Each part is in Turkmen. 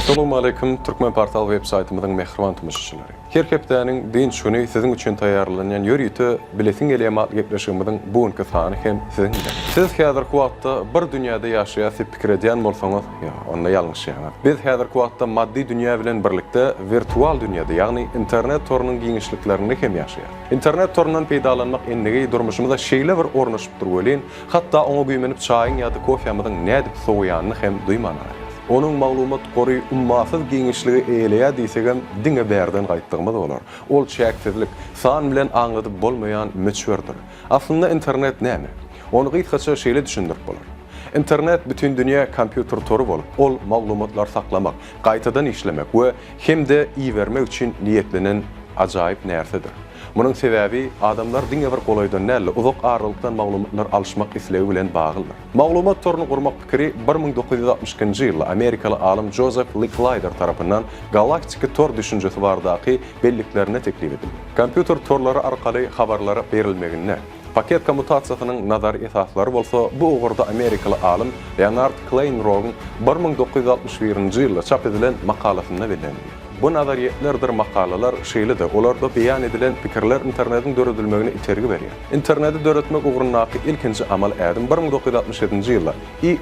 Assalamu alaikum, Türkmen Portal web saytymyzyň mehriban tamaşaçylary. Her hepdäniň dinç güni siziň üçin taýýarlanýan ýörüýte bilesin gelýän gepleşigimiziň bugünkü sany hem siziň bilen. Siz häzir wagtda bir dünýäde ýaşaýasy pikir edýän bolsaňyz, onda ýalňyş ýaňar. Biz häzir wagtda maddi dünýä bilen birlikde virtual dünýäde, ýagny internet torunyň giňişliklerini hem ýaşaýar. İnternet torundan peýdalanmak ennigi durmuşymyzda şeýle bir ornaşyp durwelin, hatda oňa güýmenip çaýyň ýa-da kofýamyzyň nädip soňýanyny hem duýmanar. Onun maglumat gory ummasyz giňişligi eýleýär diýsegem diňe bärden gaýtdygymyz bolar. Ol çäksizlik, san bilen aňladyp bolmaýan müçwerdir. Aslynda internet näme? Onu gysgaça şeýle düşündirip bolar. İnternet bütün dünýä kompýuter toru bolup, ol maglumatlar saklamak, gaýtadan işlemek we hemde iýermek üçin niýetlenen ajaýyp nersedir. Bunun sebebi adamlar diňe bir golaýdan näle uzak aralykdan maglumatlar alşmak islegi bilen baglydyr. Maglumat toruny gurmak pikiri 1960-njy ýylda Amerikaly alim Joseph Licklider tarapyndan galaktika tor düşünjesi bardaky belliklerine teklip edildi. Kompýuter torlary arkaly habarlara berilmeginde paket kommutasiýasynyň nazary esaslary bolsa, bu ugurda Amerikaly alim Leonard Kleinrock'un 1961-nji ýylda çap edilen makalasynda belirlendi. Bu nazariýetlerdir makalalar şeýledir. Olarda beýan edilen pikirler internetin döredilmegine itergi berýär. Interneti döretmek ugrundaky ilkinji amal ädim 1967-nji ýylda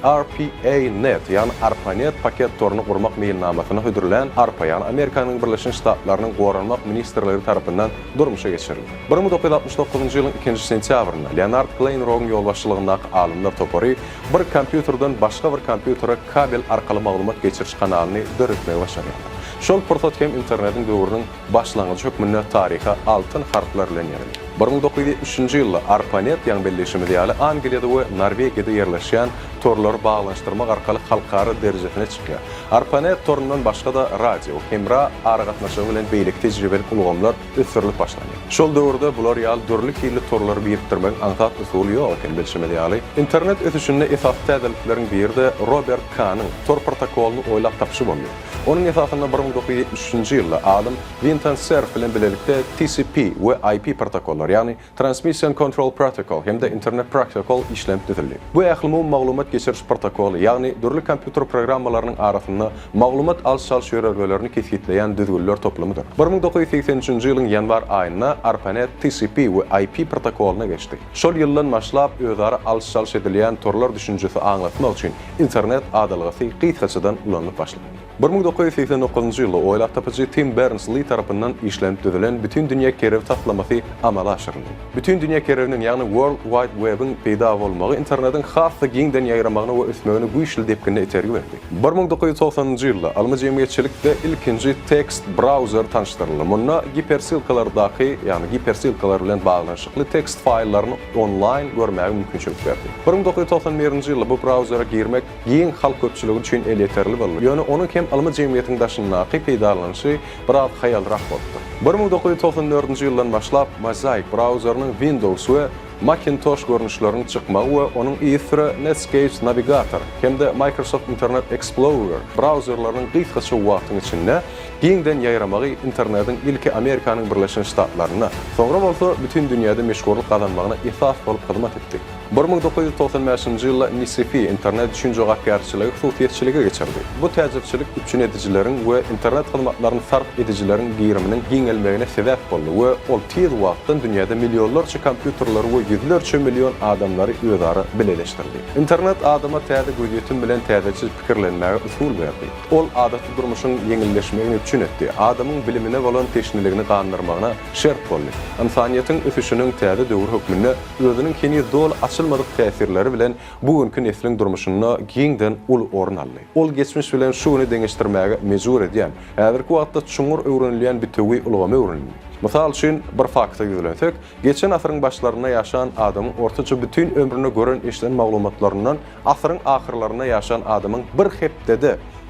ARPANET, ýani ARPANET paket toruny gurmak meýilnamasyna hödürlen ARPA, ýani Amerikanyň Birleşen Ştatlarynyň goranmak ministrleri tarapyndan durmuşa geçirildi. 1969-njy ýylyň 2-nji sentýabrynda Leonard Kleinrock'un ýolbaşçylygyndaky alimler topary bir kompýuterden başga bir kompýutere kabel arkaly maglumat geçiriş kanalyny döretmegi başarýar. Şol pursat hem internetin döwrüniň başlangyjy hökmünde taryha altyn harflar bilen ýerildi. 1973-nji ýylda ARPANET ýaňy belleşimi diýeli Angliýada we Norwegiýada ýerleşýän torlary baglanşdyrmak arkaly halkary derejesine çykýar. ARPANET torundan başga da radio, hemra ara gatnaşygy bilen beýlik tejribelik ulgamlar ösürilip başlanýar. Şol döwürde bular ýaly dörli kirli torlary birikdirmek aňsat usuly ýok eken belleşimi diýeli. Internet ösüşinde esas täzelikleriň biri de Robert Kahn'ın tor protokoluny oýlap tapşy bolýar. Onun esasında 1973-nji ýylda alim Vinton Cerf bilen bilelikde TCP we IP protokollar, ýani Transmission Control Protocol hemde Internet Protocol işlemp edildi. Bu ähli maglumat geçiriş protokolu, ýagny dörli kompýuter programmalarynyň arasynda maglumat alş-çalş ýörelgelerini kesgitleýän düzgünler toplamydyr. 1983-nji ýylyň ýanvar aýynda ARPANET TCP we IP protokoluna geçdi. Şol ýyldan başlap özleri alş-çalş edilýän torlar düşünjesi aňlatmak üçin internet adalygy gysgaçadan ulanyp başlady. 1989-njy ýylda oýlap tapyjy Tim Berners-Lee tarapyndan işlenip edilen bütün dünýä kerew taslamasy amala aşyryldy. Bütün dünýä kerewiniň, ýagny World Wide Web'in peýda bolmagy internetin hasy giňden ýaýramagyna we ösmegine güýçli depkinde itergi berdi. 1990-njy ýylda almy jemgyýetçilikde ilkinji text browser tanışdyryldy. Munda hipersilkalardaky, ýagny hipersilkalar bilen baglanşykly tekst faýllaryny online görmäge mümkinçilik berdi. 1991-nji ýylda bu browsera girmek giň halk köpçüligi üçin elýeterli boldy. Ýöne onuň almy jemgyýetiň daşyndaky peýdalanşy biraz haýalrak boldy. 1994-nji ýyldan başlap Mosaic browserynyň Windows we Macintosh görnüşlerini çykmagy we onuň ýytry Netscape Navigator hemde Microsoft Internet Explorer browserlarynyň gysgaça wagtyň içinde giňden ýaýramagy internetin ilki Amerikanyň Birleşen Ştatlaryna, soňra bolsa bütün dünýäde meşgullyk kazanmagyna esas bolup hyzmat etdi. 1995-nji ýylda NSF internet üçin jogapkärçiligi hususiyetçiligi geçirdi. Bu täzirçilik üçin edijileriň we internet hyzmatlaryny sarf edijileriň giýriminiň giňelmegine sebäp boldy we ol tez wagtdan dünýäde milliónlarça kompýuterler we yüzlerce milyon adamları ýözary bileleşdirdi. İnternet adama täze güýdüýetin bilen täzeçi pikirlenmäge usul berdi. Ol adaty durmuşyň ýeňilleşmegini üçin etdi. Adamyň bilimine bolan teşniligini gandyrmagyna şert boldy. Insaniýetiň ösüşiniň täze döwür hökmünde özüniň keni dol açylmadyk täsirleri bilen bugünkü neslin durmuşyna giňden ul orun aldy. Ol geçmiş bilen şuny deňeşdirmäge mejbur edýän. Häzirki wagtda çuňur öwrenilýän bir töwi ulgamy öwrenildi. Mysal üçin bir fakta ýüzlensek, geçen asyryň başlaryna ýaşaýan adamyň ortaça bütün ömrüne gören eşlen maglumatlaryndan asyryň ahyrlaryna ýaşaýan adamyň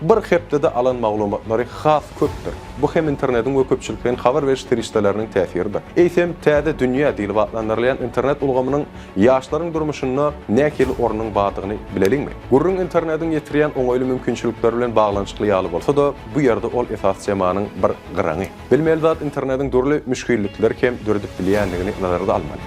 bir hepdede alan maglumatlary has köpdür. Bu hem internetin we köpçülikden habar beriş terişdeleriniň täsiridir. Eýsem täze dünýä diýilip adlandyrylýan internet ulgamynyň ýaşlaryň durmuşyna näkel ornunyň badygyny bileliňmi? Gurrun internetin ýetirýän oňaýly mümkinçilikler bilen baglanşykly ýaly bolsa da, bu ýerde ol esas temanyň bir gyraňy. Bilmeli zat internetiň dörli müşkillikler hem döredip bilýändigini nazarda almaly.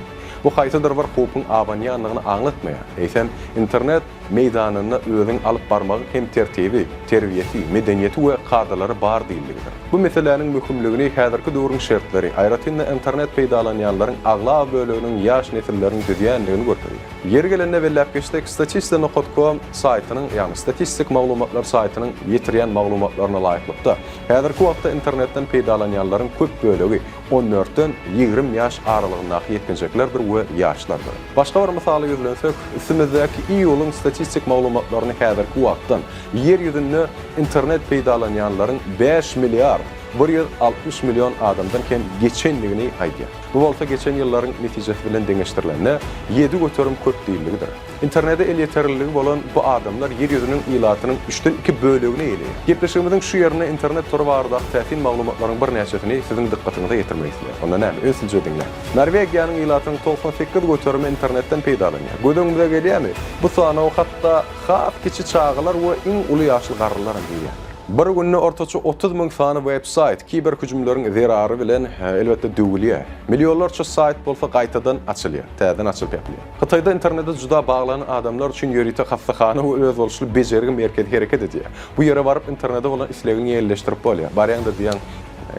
Bu haýsydyr bir hukukun abanýanlygyny aňlatmaýar. Eýsem internet meýdanyna özüň alyp barmagy hem tertibi, terbiýeti, medeniýeti we kadalary bar diýildigidir. Bu meseleniň möhümligini häzirki döwrüň şertleri, aýratynda internet peýdalanýanlaryň agla böleginiň ýaş nesilleriniň düzýänligini gösterir. Yer gelende bellep geçtik statistika.com saytynyň, ýani statistik maglumatlar saytynyň ýetirýän maglumatlaryna laýyklykda. Häzirki wagtda internetden peýdalanýanlaryň köp bölegi 14-den 20 ýaş aralygyndaky ýetkinjeklerdir we ýaşlardyr. Başga bir misaly gözlensek, isimizdäki iýulyň statistik maglumatlaryny häzirki wagtdan yer ýüzünde internet peýdalanýanlaryň 5 milliard 160 milyon adamdan hem geçenligini aýdýar. Bu bolsa geçen ýyllaryň netijesi bilen deňeşdirilende 7 göterim köp diýildigidir. Internete el ýeterliligi bolan bu adamlar yer ýüzüniň ilatynyň 3-den 2 bölegini eýleýär. Gepleşigimiziň şu ýerine internet tory barada täsin maglumatlaryň bir näçesini siziň dikkatiňize ýetirmeýsizler. Onda näme? Öňsüzje diňler. Norwegiýanyň ilatynyň 98 göterimi internetden peýdalanýar. Gödüňize gelýärmi? Bu sanaw hatda has kiçi çağlar we iň uly ýaşly garrylar diýär. Bir günne ortaça 30 000 sany website kiber hüjümleriň zerary bilen elbetde döwülýär. Milyonlarça sayt bolsa gaýtadan açylýar, täzeden açylyp ýapylýar. Hytaýda internete juda baglanan adamlar üçin ýörite hassahana we öz bolşuly bejerigi merkezi hereket edýär. Bu ýere baryp internete bolan islegini ýerleşdirip bolýar. Barýandyr diýen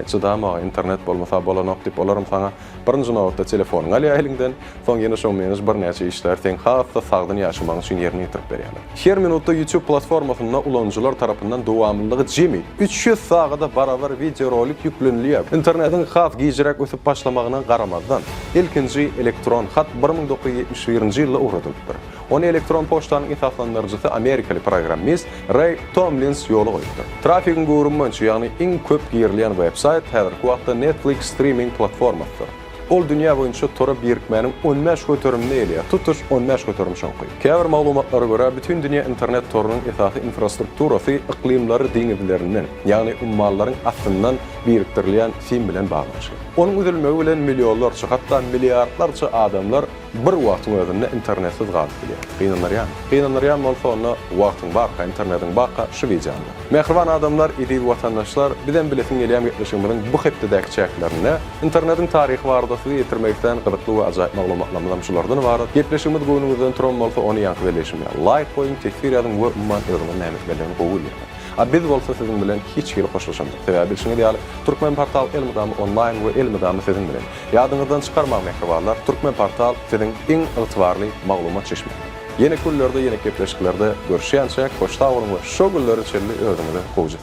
çydama internet bolmasa bolanok dip olarym sana birinji nowatda telefonyň alýa eliňden, soň ýene şo meňiz bir näçe işler teň hassa sagdyny ýaşamagyň üçin ýerine ýetirip berýärler. Her minutda YouTube platformasyna ulanjylar tarapyndan dowamlylygy jemi 300 sagada barabar video rolik ýüklenilýär. Internetin has giýjirek ösüp başlamagyna garamazdan ilkinji elektron hat 1971-nji ýylda uradypdyr. Onu elektron poçtanyň esaslandyrjysy Amerikaly programmist Ray Tomlins ýoly goýdy. Trafigiň görünmänçi, ýagny iň köp giýirilýän website häzirki wagtda Netflix streaming platformasydyr. Ol dünýä boýunça tora birikmäniň 15 göterimini elýär. Tutuş 15 göterim şonky. Käbir maglumatlara görä bütün dünýä internet torunyň esasy infrastrukturasy iklimlary diňizlerinden, ýagny ummallaryň aslyndan biriktirilýän sim bilen baglanýar. Onun üzülmegi bilen milyonlarça, hatda milyardlarça adamlar bir wagtyň özünde internetsiz galyp bilýär. Gynanlarýan bolsa onda wagtyň barka, internetiň barka şu wejandy. Mehriban adamlar, edi watandaşlar, bilen bilesin gelýän ýetleşigimiň bu hepdedäki çäklerini internetin taryhy baradasyny ýetirmekden gyzykly we ajaýyp maglumatlardan şulardan ibaret. Gepleşigimiz goýunumyzdan turan bolsa onu ýanky edilýär. Like goýun, tekfir ýadyň we umman özüne nämetlerini gowulýar. Biz bolsa sizin bilen hiç ýyl hoşlaşamyk. Sebäbi şuňa diýýär, Türkmen portal Elmydam online we Elmydam sizin bilen. Ýadyňyzdan çykarmak mehribanlar, Türkmen portal sizin iň ygtybarly maglumat çeşme. Yeni kullerde, yeni gepleşiklerde görüşýänçä, hoşta bolun we şo günleri çelli özüňize gowjy